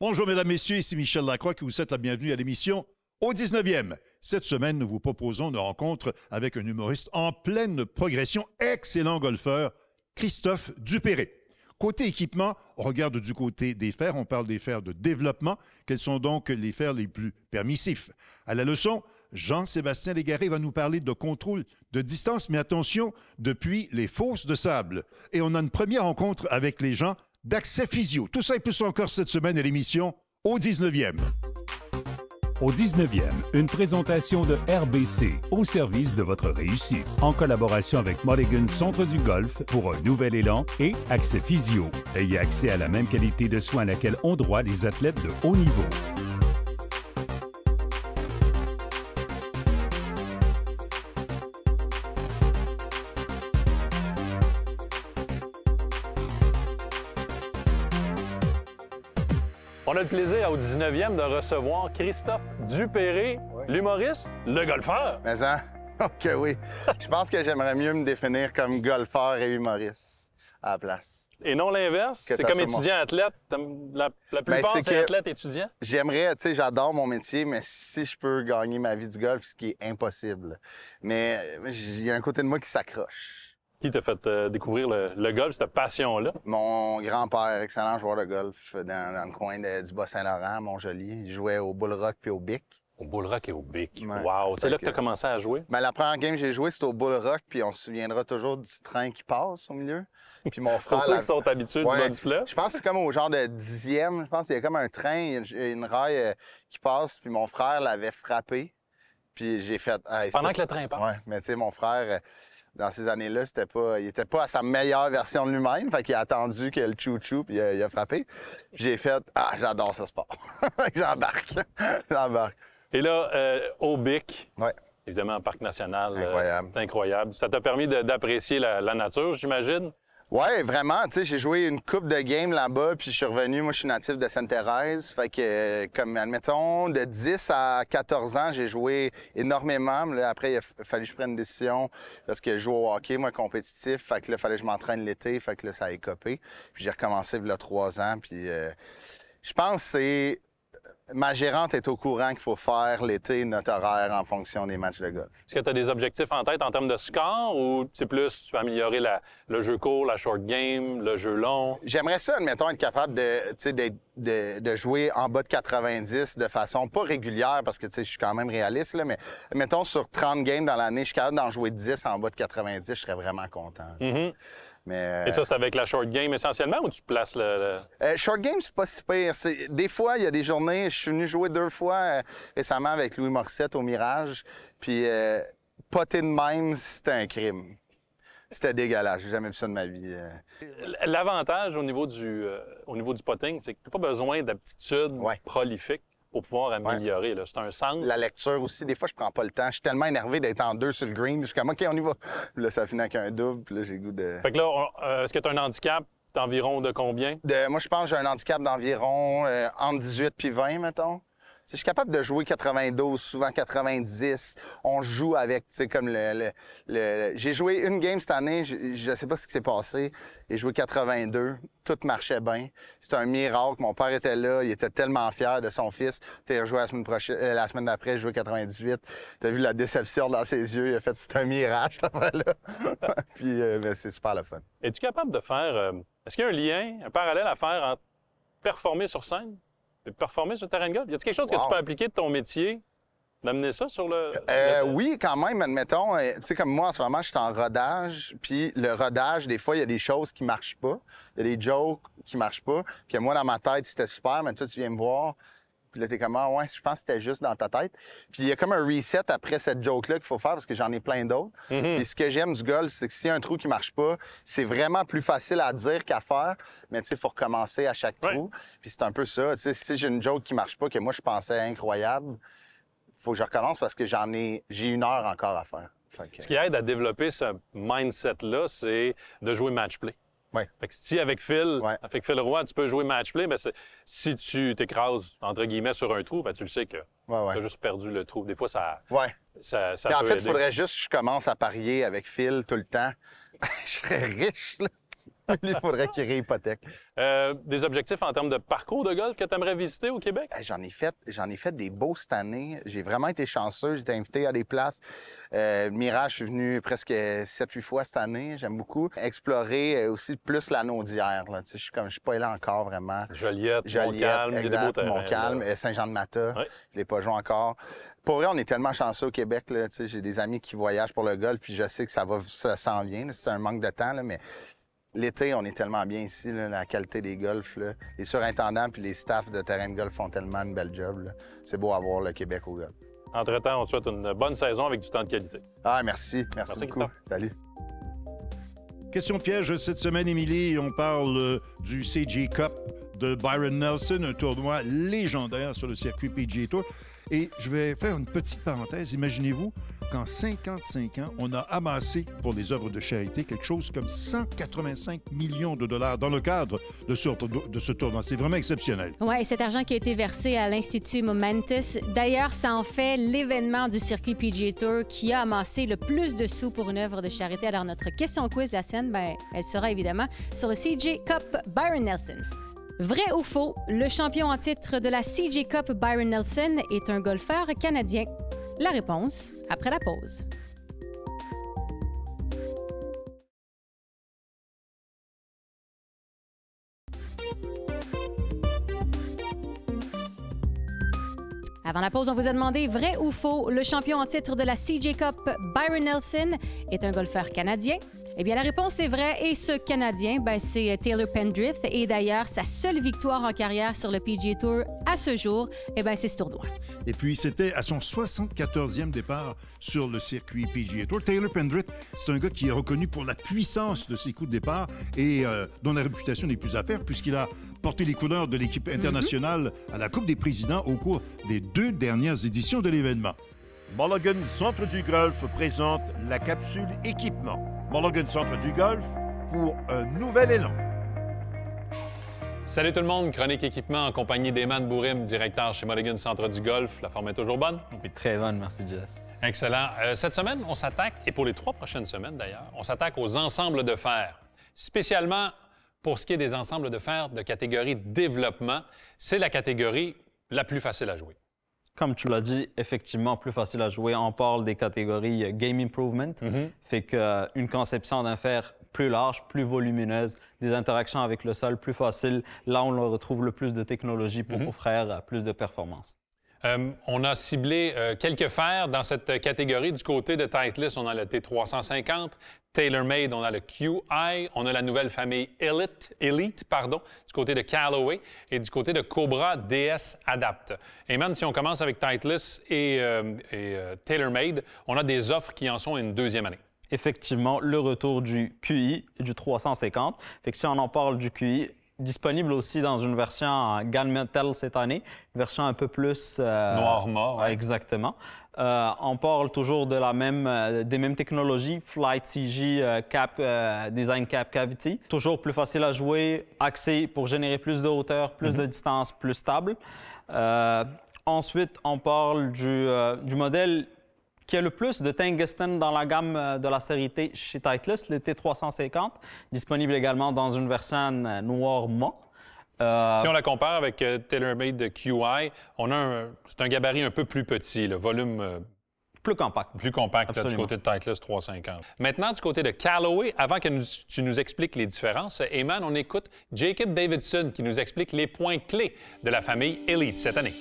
Bonjour, mesdames, messieurs, ici Michel Lacroix qui vous souhaite la bienvenue à l'émission Au 19e. Cette semaine, nous vous proposons une rencontre avec un humoriste en pleine progression, excellent golfeur, Christophe Dupéré. Côté équipement, on regarde du côté des fers, on parle des fers de développement. Quels sont donc les fers les plus permissifs? À la leçon, Jean-Sébastien Légaré va nous parler de contrôle de distance, mais attention, depuis les fosses de sable. Et on a une première rencontre avec les gens d'Accès Physio. Tout ça et plus encore cette semaine à l'émission Au 19e. Au 19e, une présentation de RBC au service de votre réussite. En collaboration avec Mulligan Centre du Golf pour un nouvel élan et Accès Physio. Ayez accès à la même qualité de soins à laquelle ont droit les athlètes de haut niveau. On a le plaisir au 19e de recevoir Christophe Dupéré, l'humoriste, le golfeur. Mais hein? OK, oui. Je pense que j'aimerais mieux me définir comme golfeur et humoriste à la place. Et non l'inverse. C'est comme étudiant-athlète. La plupart, c'est athlète-étudiant. J'aimerais, tu sais, j'adore mon métier, mais si je peux gagner ma vie du golf, ce qui est impossible. Mais il y a un côté de moi qui s'accroche. Qui t'a fait découvrir le golf, cette passion-là? Mon grand-père, excellent joueur de golf dans le coin du Bas-Saint-Laurent, Montjoli. Il jouait au Bull Rock puis au Bic. Au Bull Rock et au Bic. Ouais. Wow! C'est là que tu as commencé à jouer? Ben, la première game que j'ai joué, c'était au Bull Rock, puis on se souviendra toujours du train qui passe au milieu. Puis mon frère. Pour ceux qui sont habitués du bas du fleuve? Je pense que c'est comme au genre de 10e. Je pense qu'il y a comme un train, une rail qui passe, puis mon frère l'avait frappé. Puis j'ai fait. Pendant que le train passe? Ouais, mais tu sais, mon frère. Dans ces années-là, il était pas à sa meilleure version de lui-même. Fait qu'il a attendu que le chou-chou, puis il a frappé. Puis j'ai fait « Ah, j'adore ce sport! » J'embarque. J'embarque. Et là, au Bic, ouais. Évidemment, un parc national. Incroyable. C'est incroyable. Ça t'a permis d'apprécier la nature, j'imagine? Ouais, vraiment. Tu sais, j'ai joué une coupe de games là-bas, puis je suis revenu. Moi, je suis natif de Sainte-Thérèse. Fait que, comme, admettons, de 10 à 14 ans, j'ai joué énormément. Mais là, après, il a fallu que je prenne une décision parce que je joue au hockey, moi, compétitif. Fait que là, il fallait que je m'entraîne l'été. Fait que là, ça a écopé. Puis j'ai recommencé il y a 3 ans. Puis je pense que c'est... Ma gérante est au courant qu'il faut faire l'été notre horaire en fonction des matchs de golf. Est-ce que tu as des objectifs en tête en termes de score ou c'est plus tu veux améliorer le jeu court, la short game, le jeu long? J'aimerais ça, admettons, être capable de jouer en bas de 90 de façon pas régulière parce que je suis quand même réaliste, là, mais mettons sur 30 games dans l'année, je suis capable d'en jouer 10 en bas de 90, je serais vraiment content. Mm-hmm. Mais, et ça, c'est avec la short game essentiellement ou tu places short game, c'est pas si pire. Des fois, il y a des journées, je suis venu jouer 2 fois récemment avec Louis Morissette au Mirage, puis poter de même, c'était un crime. C'était dégueulasse, j'ai jamais vu ça de ma vie. L'avantage au niveau du putting, c'est que tu n'as pas besoin d'aptitudes prolifiques pour pouvoir améliorer. Là. C'est un sens. La lecture aussi, des fois, je prends pas le temps. Je suis tellement énervé d'être en 2 sur le green. Je suis comme, OK, on y va. Puis là, ça finit avec un double. Puis là, j'ai le goût de... Fait que là, est-ce que tu as un handicap d'environ de combien? Moi, je pense que j'ai un handicap d'environ entre 18 puis 20, mettons. Je suis capable de jouer 92, souvent 90. On joue avec, tu sais, comme J'ai joué une game cette année, je sais pas ce qui s'est passé. J'ai joué 82, tout marchait bien. C'était un miracle. Mon père était là, il était tellement fier de son fils. T'es rejoué la semaine d'après, j'ai joué 98. T'as vu la déception dans ses yeux, il a fait « c'est un miracle, cette affaire-là. » Puis c'est super le fun. Es-tu capable de faire... Est-ce qu'il y a un lien, un parallèle à faire entre performer sur scène et performer sur le terrain de golf? Y a-t-il quelque chose que tu peux appliquer de ton métier, d'amener ça sur le... Oui, quand même, admettons. Tu sais, comme moi, en ce moment, je suis en rodage. Puis le rodage, des fois, il y a des choses qui marchent pas. Il y a des jokes qui marchent pas. Puis moi, dans ma tête, c'était super, mais toi, tu viens me voir. Puis là, t'es comme, ah ouais, je pense que c'était juste dans ta tête. Puis il y a comme un reset après cette joke-là qu'il faut faire parce que j'en ai plein d'autres. Et ce que j'aime du golf, c'est que s'il y a un trou qui marche pas, c'est vraiment plus facile à dire qu'à faire. Mais tu sais, il faut recommencer à chaque trou. Puis c'est un peu ça. Tu sais, si j'ai une joke qui marche pas, que moi, je pensais incroyable, faut que je recommence parce que j'ai 1 heure encore à faire. Ce qui aide à développer ce mindset-là, c'est de jouer match-play. Oui. Fait que si avec Phil Roy, tu peux jouer match-play, bien, si tu t'écrases, entre guillemets, sur un trou, bien, tu le sais que tu as juste perdu le trou. Des fois, ça en fait, aider. il faudrait juste que je commence à parier avec Phil tout le temps. Je serais riche, là. Il faudrait qu'il réhypothèque. Des objectifs en termes de parcours de golf que tu aimerais visiter au Québec? J'en ai fait des beaux cette année. J'ai vraiment été chanceux. J'ai été invité à des places. Mirage, je suis venu presque 7-8 fois cette année. J'aime beaucoup. Explorer aussi plus l'anneau d'hier. Je suis pas là encore vraiment. Joliette, Montcalm, il y a des beaux terrains. Montcalm, Saint-Jean-de-Mata. Oui. Je l'ai pas joué encore. Pour vrai, on est tellement chanceux au Québec. J'ai des amis qui voyagent pour le golf, puis je sais que ça s'en vient. C'est un manque de temps, là, mais l'été, on est tellement bien ici, là, la qualité des golfs. Là. Les surintendants puis les staffs de terrain de golf font tellement une belle job. Là. C'est beau à voir le Québec au golf. Entre-temps, on te souhaite une bonne saison avec du temps de qualité. Ah, merci. Merci beaucoup. Christophe. Salut. Question piège cette semaine, Émilie. On parle du CJ Cup de Byron Nelson, un tournoi légendaire sur le circuit PGA Tour. Et je vais faire une petite parenthèse. Imaginez-vous qu'en 55 ans, on a amassé pour les œuvres de charité quelque chose comme 185 millions de dollars dans le cadre de ce tournoi. C'est vraiment exceptionnel. Oui, cet argent qui a été versé à l'Institut Momentus. D'ailleurs, ça en fait l'événement du circuit PGA Tour qui a amassé le plus de sous pour une œuvre de charité. Alors, notre question quiz de la semaine, elle sera évidemment sur le CJ Cup Byron Nelson. Vrai ou faux, le champion en titre de la CJ Cup Byron Nelson est un golfeur canadien? La réponse après la pause. Avant la pause, on vous a demandé vrai ou faux, le champion en titre de la CJ Cup Byron Nelson est un golfeur canadien? Eh bien, la réponse est vraie. Et ce Canadien, c'est Taylor Pendrith. Et d'ailleurs, sa seule victoire en carrière sur le PGA Tour à ce jour, c'est ce tournoi. Et puis, c'était à son 74e départ sur le circuit PGA Tour. Taylor Pendrith, c'est un gars qui est reconnu pour la puissance de ses coups de départ et dont la réputation n'est plus à faire puisqu'il a porté les couleurs de l'équipe internationale à la Coupe des présidents au cours des 2 dernières éditions de l'événement. Mulligan Centre du Golf présente la capsule équipement. Mulligan Centre du Golf pour un nouvel élan. Salut tout le monde, chronique équipement en compagnie d'Eman Bourim, directeur chez Mulligan Centre du Golf. La forme est toujours bonne? Oui, très bonne, merci Jess. Excellent. Cette semaine, on s'attaque, et pour les 3 prochaines semaines d'ailleurs, on s'attaque aux ensembles de fer. Spécialement pour ce qui est des ensembles de fer de catégorie développement, c'est la catégorie la plus facile à jouer. Comme tu l'as dit, effectivement, plus facile à jouer. On parle des catégories Game Improvement, fait qu'une conception d'un fer plus large, plus volumineuse, des interactions avec le sol plus faciles. Là, on retrouve le plus de technologie pour offrir plus de performance. On a ciblé quelques fers dans cette catégorie. Du côté de Titleist, on a le T350. TaylorMade, on a le QI. On a la nouvelle famille Elite, du côté de Callaway. Et du côté de Cobra DS Adapt. Et même si on commence avec Titleist et TaylorMade, on a des offres qui en sont une 2e année. Effectivement, le retour du QI et du 350. Fait que si on en parle du QI, disponible aussi dans une version en gunmetal cette année, une version un peu plus... Noir mort. Ouais. Exactement. On parle toujours de des mêmes technologies, Flight CG, Design Cap Cavity. Toujours plus facile à jouer, axé pour générer plus de hauteur, plus de distance, plus stable. Ensuite, on parle du modèle qui a le plus de tungstène dans la gamme de la série T chez Titleist, le T350, disponible également dans une version noir mat. Si on la compare avec TaylorMade de QI, c'est un gabarit un peu plus petit, le volume plus compact. Plus compact là, du côté de Titleist 350. Maintenant, du côté de Callaway, avant que tu nous expliques les différences, Eman, on écoute Jacob Davidson qui nous explique les points clés de la famille Elite cette année.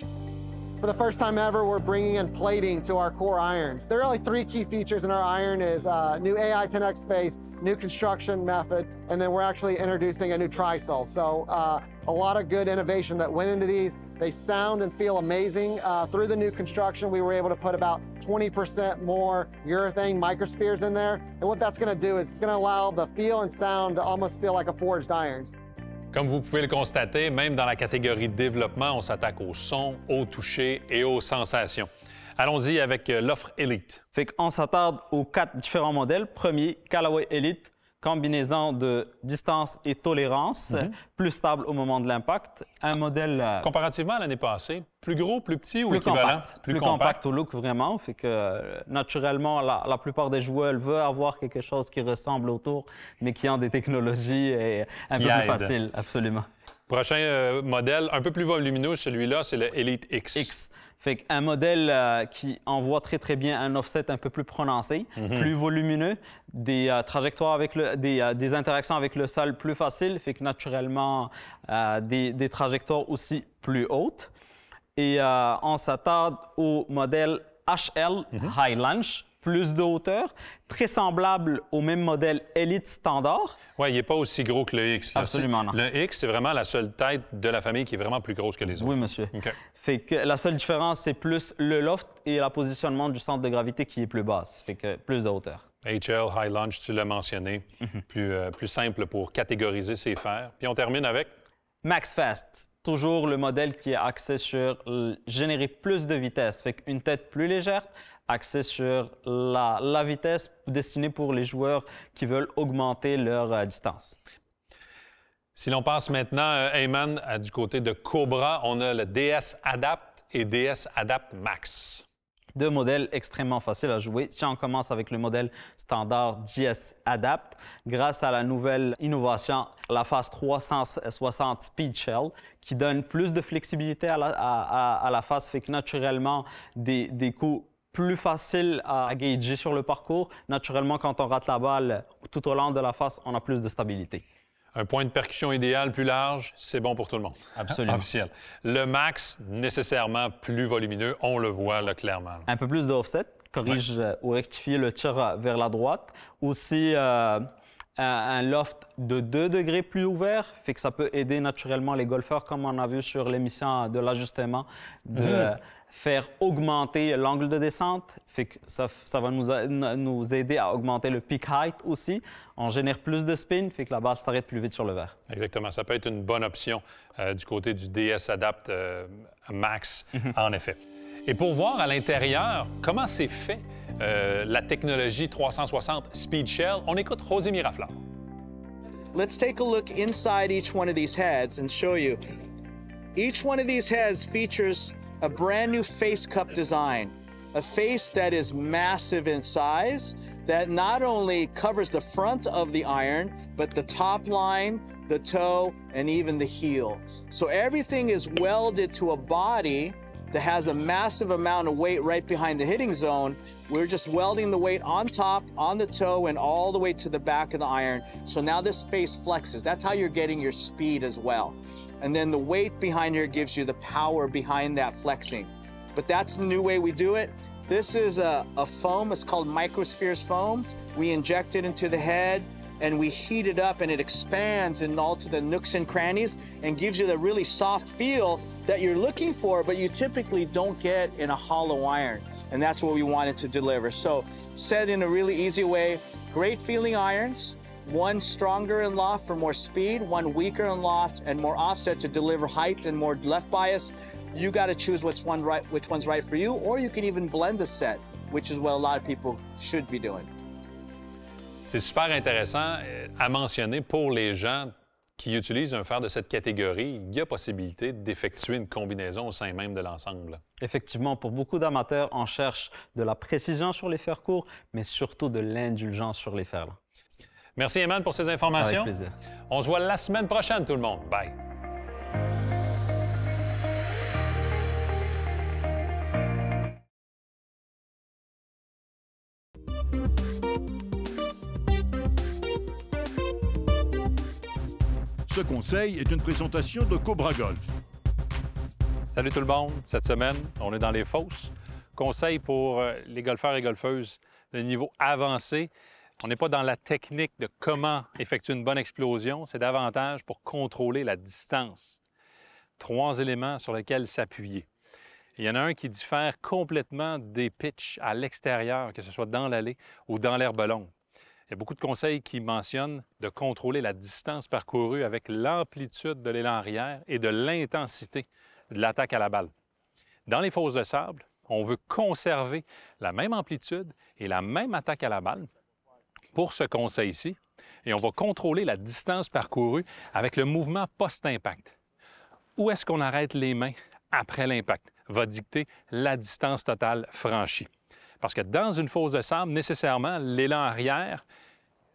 For the first time ever, we're bringing in plating to our core irons. There are really 3 key features in our iron is new AI 10X face, new construction method, and then we're actually introducing a new tri-sole. So a lot of good innovation that went into these. They sound and feel amazing. Through the new construction, we were able to put about 20% more urethane microspheres in there. And what that's going to do is it's going to allow the feel and sound to almost feel like a forged irons. Comme vous pouvez le constater, même dans la catégorie développement, on s'attaque au son, au toucher et aux sensations. Allons-y avec l'offre Elite. Fait qu'on s'attarde aux 4 différents modèles. Premier, Callaway Elite. combinaison de distance et tolérance, plus stable au moment de l'impact. Un modèle... Comparativement à l'année passée, plus gros, plus petit ou plus équivalent? compact. Plus compact au look, vraiment. Fait que, naturellement, la plupart des joueurs veulent avoir quelque chose qui ressemble autour, mais qui ont des technologies et un peu plus faciles. Absolument. Prochain modèle, un peu plus volumineux, celui-là, c'est le Elite X. Fait qu'un modèle qui envoie très, très bien un offset un peu plus prononcé, plus volumineux, des trajectoires avec des interactions avec le sol plus faciles, fait que naturellement, des trajectoires aussi plus hautes. Et on s'attarde au modèle HL, High Launch, plus de hauteur, très semblable au même modèle Elite standard. Oui, il n'est pas aussi gros que le X. Là. Absolument non. Le X, c'est vraiment la seule tête de la famille qui est vraiment plus grosse que les autres. Oui, monsieur. OK. Fait que la seule différence, c'est plus le loft et le positionnement du centre de gravité qui est plus basse. Fait que plus de hauteur. HL, High Launch, tu l'as mentionné. Plus simple pour catégoriser ses fers. Puis on termine avec... Max Fast. Toujours le modèle qui est axé sur générer plus de vitesse. Fait qu'une tête plus légère, axée sur la vitesse destinée pour les joueurs qui veulent augmenter leur distance. Si l'on passe maintenant, Ayman, du côté de Cobra, on a le DS Adapt et DS Adapt Max. Deux modèles extrêmement faciles à jouer. Si on commence avec le modèle standard DS Adapt, grâce à la nouvelle innovation, la phase 360 Speed Shell, qui donne plus de flexibilité à la phase, fait que naturellement, des coups plus faciles à gager sur le parcours. Naturellement, quand on rate la balle tout au long de la phase, on a plus de stabilité. Un point de percussion idéal plus large, c'est bon pour tout le monde. Absolument. Officiel. Le Max, nécessairement plus volumineux, on le voit là, clairement. Un peu plus d'offset, corrige ou rectifie le tir vers la droite. Aussi, un loft de 2 degrés plus ouvert, fait que ça peut aider naturellement les golfeurs, comme on a vu sur l'émission de l'ajustement, de faire augmenter l'angle de descente. Fait que ça va nous aider à augmenter le peak height aussi. On génère plus de spin, fait que la balle s'arrête plus vite sur le verre. Exactement. Ça peut être une bonne option du côté du DS Adapt Max, en effet. Et pour voir à l'intérieur comment c'est fait, la technologie 360 Speed Shell, on écoute José Miraflor. Let's take a look inside each one of these heads and show you. Each one of these heads features a brand new face cup design, a face that is massive in size, that not only covers the front of the iron, but the top line, the toe, and even the heel. So everything is welded to a body that has a massive amount of weight right behind the hitting zone. We're just welding the weight on top, on the toe, and all the way to the back of the iron. So now this face flexes. That's how you're getting your speed as well. And then the weight behind here gives you the power behind that flexing. But that's the new way we do it. This is a foam. It's called Microspheres foam. We inject it into the head, and we heat it up, and it expands in all to the nooks and crannies and gives you the really soft feel that you're looking for, but you typically don't get in a hollow iron. And that's what we wanted to deliver. So said in a really easy way, great feeling irons, one stronger in loft for more speed, one weaker in loft and more offset to deliver height and more left bias. You got to choose which one's right for you, or you can even blend the set, which is what a lot of people should be doing. C'est super intéressant à mentionner pour les gens qui utilisent un fer de cette catégorie. Il y a possibilité d'effectuer une combinaison au sein même de l'ensemble. Effectivement, pour beaucoup d'amateurs, on cherche de la précision sur les fers courts, mais surtout de l'indulgence sur les fers. Merci, Ayman, pour ces informations. Avec plaisir. On se voit la semaine prochaine, tout le monde. Bye. Ce conseil est une présentation de Cobra Golf. Salut tout le monde. Cette semaine, on est dans les fosses. Conseil pour les golfeurs et golfeuses de niveau avancé. On n'est pas dans la technique de comment effectuer une bonne explosion. C'est davantage pour contrôler la distance. 3 éléments sur lesquels s'appuyer. Il y en a un qui diffère complètement des pitchs à l'extérieur, que ce soit dans l'allée ou dans l'herbe longue. Il y a beaucoup de conseils qui mentionnent de contrôler la distance parcourue avec l'amplitude de l'élan arrière et de l'intensité de l'attaque à la balle. Dans les fosses de sable, on veut conserver la même amplitude et la même attaque à la balle pour ce conseil-ci. et on va contrôler la distance parcourue avec le mouvement post-impact. Où est-ce qu'on arrête les mains après l'impact va dicter la distance totale franchie. Parce que dans une fosse de sable, nécessairement, l'élan arrière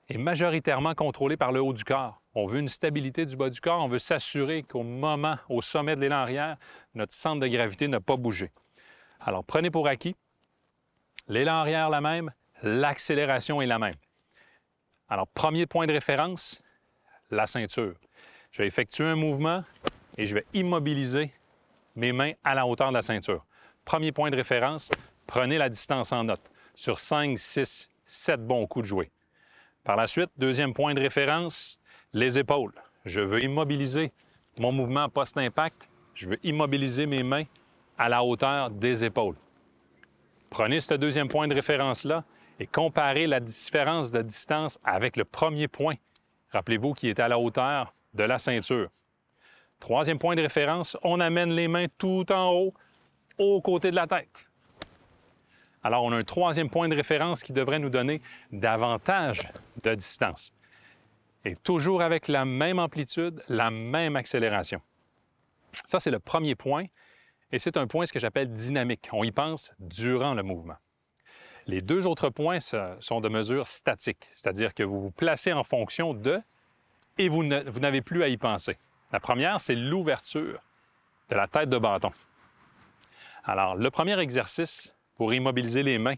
est majoritairement contrôlé par le haut du corps. On veut une stabilité du bas du corps, on veut s'assurer qu'au moment, au sommet de l'élan arrière, notre centre de gravité n'a pas bougé. Alors, prenez pour acquis, l'élan arrière la même, l'accélération est la même. Alors, premier point de référence, la ceinture. Je vais effectuer un mouvement et je vais immobiliser mes mains à la hauteur de la ceinture. Premier point de référence, prenez la distance en note. Sur 5, 6, 7 bons coups de jouet. Par la suite, deuxième point de référence, les épaules. Je veux immobiliser mon mouvement post-impact. Je veux immobiliser mes mains à la hauteur des épaules. Prenez ce deuxième point de référence-là et comparez la différence de distance avec le premier point. Rappelez-vous qui est à la hauteur de la ceinture. Troisième point de référence, on amène les mains tout en haut, aux côtés de la tête. Alors, on a un troisième point de référence qui devrait nous donner davantage de distance. Et toujours avec la même amplitude, la même accélération. Ça, c'est le premier point. Et c'est un point, ce que j'appelle dynamique. On y pense durant le mouvement. Les deux autres points sont de mesure statique, c'est-à-dire que vous vous placez en fonction de et vous n'avez plus à y penser. La première, c'est l'ouverture de la tête de bâton. Alors, le premier exercice pour immobiliser les mains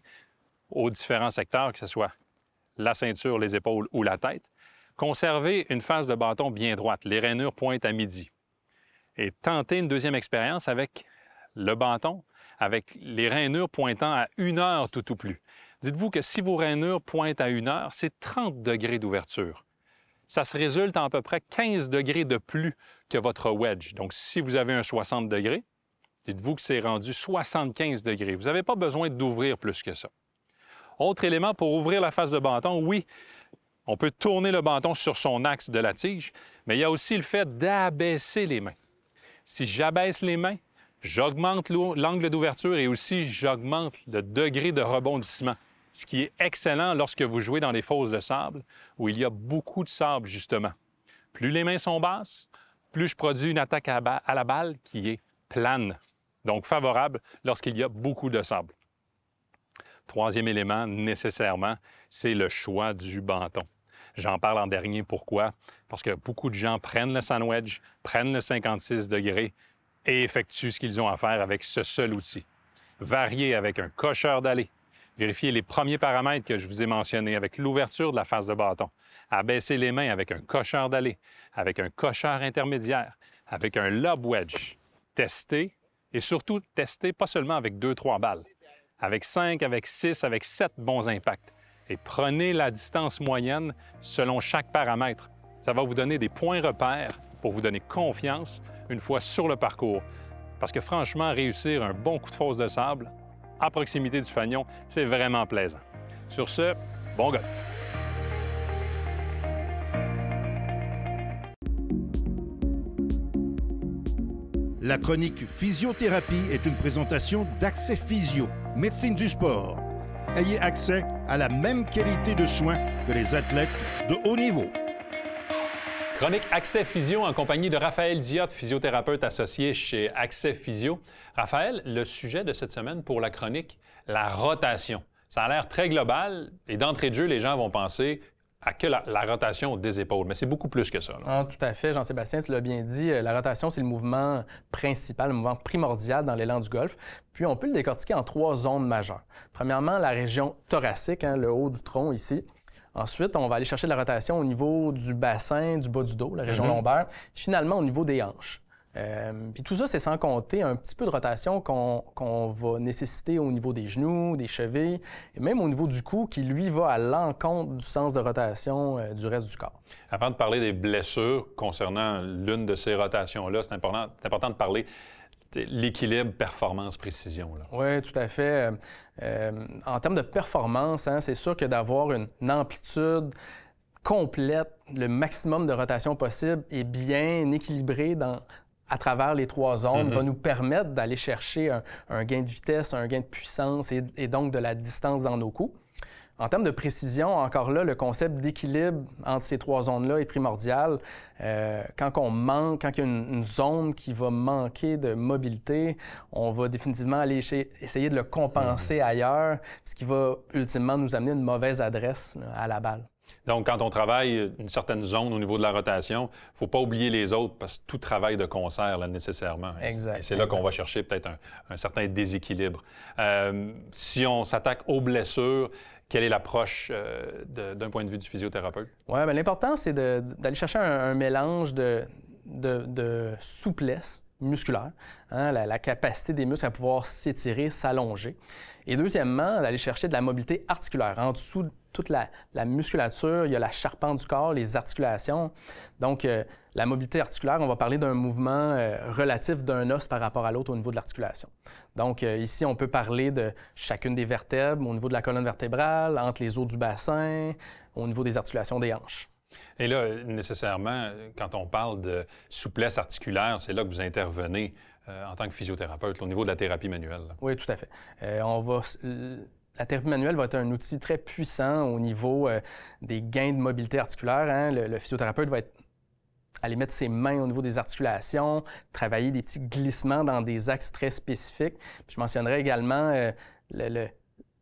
aux différents secteurs, que ce soit la ceinture, les épaules ou la tête, conservez une face de bâton bien droite. Les rainures pointent à midi. Et tentez une deuxième expérience avec le bâton, avec les rainures pointant à 1 heure tout ou plus. Dites-vous que si vos rainures pointent à 1 heure, c'est 30 degrés d'ouverture. Ça se résulte en à peu près 15 degrés de plus que votre wedge. Donc, si vous avez un 60 degrés, dites-vous que c'est rendu 75 degrés. Vous n'avez pas besoin d'ouvrir plus que ça. Autre élément pour ouvrir la face de bâton, oui, on peut tourner le bâton sur son axe de la tige, mais il y a aussi le fait d'abaisser les mains. Si j'abaisse les mains, j'augmente l'angle d'ouverture et aussi j'augmente le degré de rebondissement, ce qui est excellent lorsque vous jouez dans les fosses de sable où il y a beaucoup de sable, justement. Plus les mains sont basses, plus je produis une attaque à la balle qui est plane, donc favorable lorsqu'il y a beaucoup de sable. Troisième élément, nécessairement, c'est le choix du bâton. J'en parle en dernier. Pourquoi? Parce que beaucoup de gens prennent le sandwich, prennent le 56 degrés et effectuent ce qu'ils ont à faire avec ce seul outil. Variez avec un cocheur d'allée. Vérifiez les premiers paramètres que je vous ai mentionnés avec l'ouverture de la face de bâton. Abaissez les mains avec un cocheur d'allée, avec un cocheur intermédiaire, avec un lob wedge. Testez et surtout testez pas seulement avec 2-3 balles, avec 5, avec 6, avec 7 bons impacts. Et prenez la distance moyenne selon chaque paramètre. Ça va vous donner des points repères pour vous donner confiance une fois sur le parcours. Parce que franchement, réussir un bon coup de fosse de sable à proximité du fanion, c'est vraiment plaisant. Sur ce, bon golf! La chronique Physiothérapie est une présentation d'Accès Physio, médecine du sport. Ayez accès à la même qualité de soins que les athlètes de haut niveau. Chronique Accès Physio en compagnie de Raphaël Diotte, physiothérapeute associé chez Accès Physio. Raphaël, le sujet de cette semaine pour la chronique, la rotation. Ça a l'air très global et d'entrée de jeu, les gens vont penser à que la rotation des épaules, mais c'est beaucoup plus que ça. Ah, tout à fait, Jean-Sébastien, tu l'as bien dit. La rotation, c'est le mouvement principal, le mouvement primordial dans l'élan du golf. Puis on peut le décortiquer en 3 zones majeures. Premièrement, la région thoracique, le haut du tronc ici. Ensuite, on va aller chercher de la rotation au niveau du bassin, du bas du dos, la région lombaire. Finalement, au niveau des hanches. Puis tout ça, c'est sans compter un petit peu de rotation qu'on va nécessiter au niveau des genoux, des chevilles, et même au niveau du cou, qui, lui, va à l'encontre du sens de rotation du reste du corps. Avant de parler des blessures concernant l'une de ces rotations-là, c'est important de parler de l'équilibre performance-précision. Oui, tout à fait. En termes de performance, c'est sûr que d'avoir une amplitude complète, le maximum de rotation possible et bien équilibré à travers les 3 zones va nous permettre d'aller chercher un gain de vitesse, un gain de puissance et donc de la distance dans nos coups. En termes de précision, encore là, le concept d'équilibre entre ces trois zones-là est primordial. Quand il y a une zone qui va manquer de mobilité, on va définitivement aller essayer de le compenser ailleurs, ce qui va ultimement nous amener une mauvaise adresse là, à la balle. Donc, quand on travaille une certaine zone au niveau de la rotation, il ne faut pas oublier les autres parce que tout travaille de concert là, nécessairement. Exact. Et c'est là qu'on va chercher peut-être un certain déséquilibre. Si on s'attaque aux blessures, quelle est l'approche d'un point de vue du physiothérapeute? Oui, bien, l'important, c'est d'aller chercher un mélange de souplesse musculaire, hein, la capacité des muscles à pouvoir s'étirer, s'allonger. Et deuxièmement, d'aller chercher de la mobilité articulaire. En dessous de toute la musculature, il y a la charpente du corps, les articulations. Donc, la mobilité articulaire, on va parler d'un mouvement relatif d'un os par rapport à l'autre au niveau de l'articulation. Donc, ici, on peut parler de chacune des vertèbres, au niveau de la colonne vertébrale, entre les os du bassin, au niveau des articulations des hanches. Et là, nécessairement, quand on parle de souplesse articulaire, c'est là que vous intervenez en tant que physiothérapeute, au niveau de la thérapie manuelle. Là. Oui, tout à fait. La thérapie manuelle va être un outil très puissant au niveau des gains de mobilité articulaire. Hein. Le physiothérapeute va aller mettre ses mains au niveau des articulations, travailler des petits glissements dans des axes très spécifiques. Puis je mentionnerai également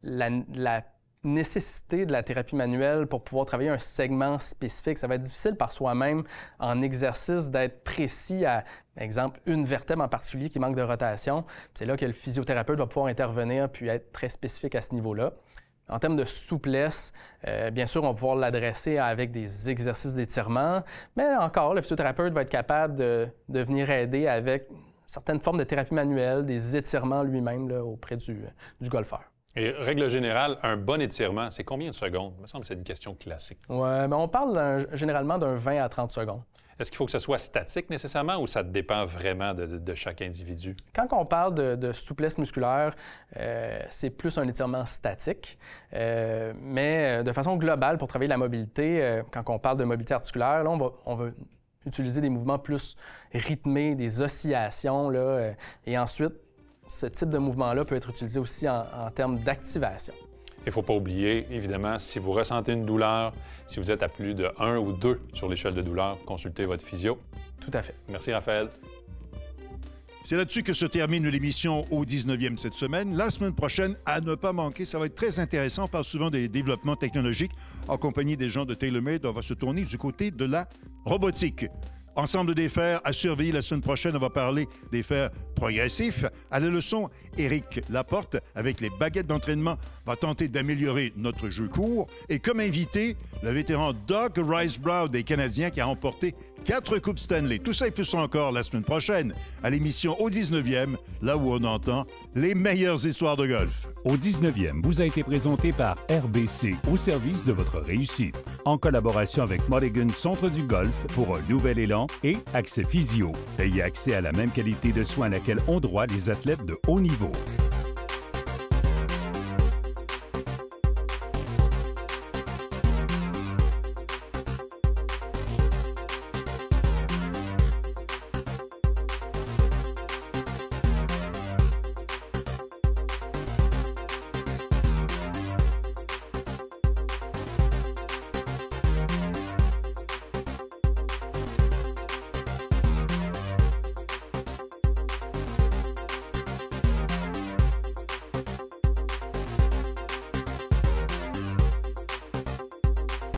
la nécessité de la thérapie manuelle pour pouvoir travailler un segment spécifique. Ça va être difficile par soi-même en exercice d'être précis à, par exemple, une vertèbre en particulier qui manque de rotation. C'est là que le physiothérapeute va pouvoir intervenir puis être très spécifique à ce niveau-là. En termes de souplesse, bien sûr, on va pouvoir l'adresser avec des exercices d'étirement, mais encore, le physiothérapeute va être capable de venir aider avec certaines formes de thérapie manuelle, des étirements lui-même là, auprès du golfeur. Et règle générale, un bon étirement, c'est combien de secondes? Il me semble que c'est une question classique. Oui, bien, on parle généralement d'un 20 à 30 secondes. Est-ce qu'il faut que ce soit statique nécessairement ou ça dépend vraiment de chaque individu? Quand on parle de souplesse musculaire, c'est plus un étirement statique. Mais de façon globale, pour travailler la mobilité, quand on parle de mobilité articulaire, là, on va utiliser des mouvements plus rythmés, des oscillations. Là, et ensuite, ce type de mouvement-là peut être utilisé aussi en termes d'activation. Il ne faut pas oublier, évidemment, si vous ressentez une douleur, si vous êtes à plus de 1 ou 2 sur l'échelle de douleur, consultez votre physio. Tout à fait. Merci, Raphaël. C'est là-dessus que se termine l'émission au 19e cette semaine. La semaine prochaine, à ne pas manquer, ça va être très intéressant. On parle souvent des développements technologiques. En compagnie des gens de TaylorMade, on va se tourner du côté de la robotique. Ensemble des fers à surveiller la semaine prochaine, on va parler des fers progressifs. À la leçon, Éric Laporte, avec les baguettes d'entraînement, va tenter d'améliorer notre jeu court. Et comme invité, le vétéran Doug Rice-Brown des Canadiens qui a remporté 4 Coupes Stanley. Tout ça et plus encore la semaine prochaine à l'émission au 19e, là où on entend les meilleures histoires de golf. Au 19e vous a été présenté par RBC, au service de votre réussite. En collaboration avec Mulligan Centre du Golf pour un nouvel élan et Accès Physio. Ayez accès à la même qualité de soins à laquelle ont droit les athlètes de haut niveau.